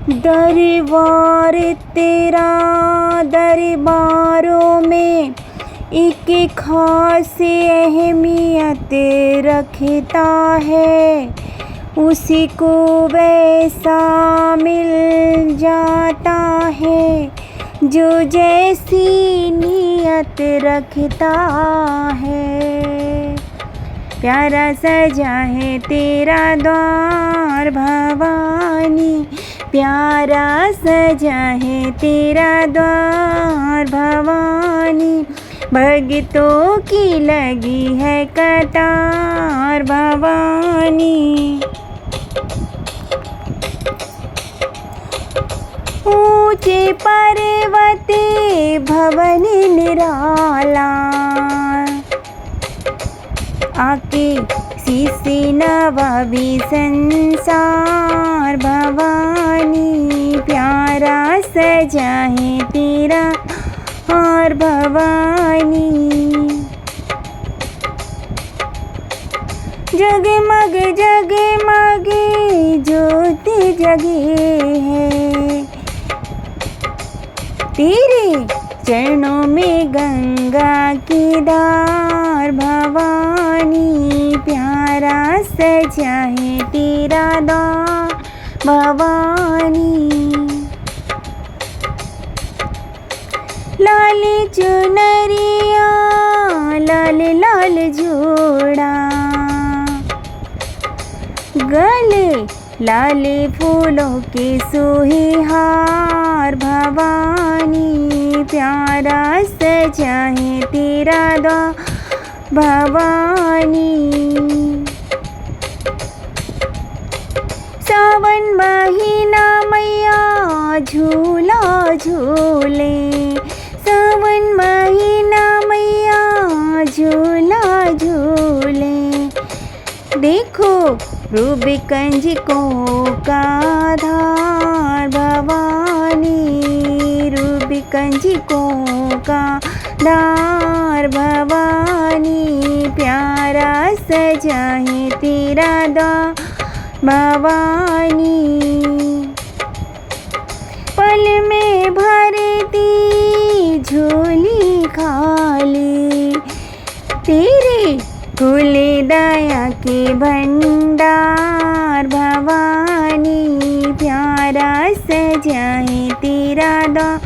दरबार तेरा दरबारों में एक खास अहमियत रखता है। उसी को वैसा मिल जाता है जो जैसी नीयत रखता है। प्यारा सजा है तेरा द्वार भवानी, प्यारा सजा है तेरा द्वार भवानी। भक्तों की लगी है कतार भवानी। ऊंचे पर्वते भवन निराला, आके शीशे नवाबी संसार भवानी। प्यारा सजा है तेरा और भवानी। जगमग जगमग ज्योति जगे है, तेरे चरणों में गंगा की धार भवानी। प्यारा सजा है तेरा द्वार भवानी। लाल चुनरिया लाल लाल जोड़ा, गले लाल फूलों के सोहे हार भवानी। प्यारा सजा है तेरा द्वार भवानी। सावन महीना मैया झूला झूले, सावन महीना मैया झूला झूले। देखो रूबी कंजकों का धार भवानी, रूबी कंजकों का धार भवानी। प्यारा सजा है तेरा द्वार भवानी। पल में भरती झोली खाली, तेरे खुले दया के भंडार भवानी। प्यारा सजा है तेरा द्वार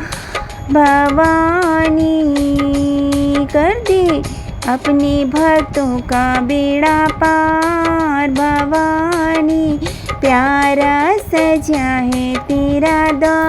भवानी। कर दे अपने भक्तों का बेड़ा पार भवानी। प्यारा सजा है तेरा द्वार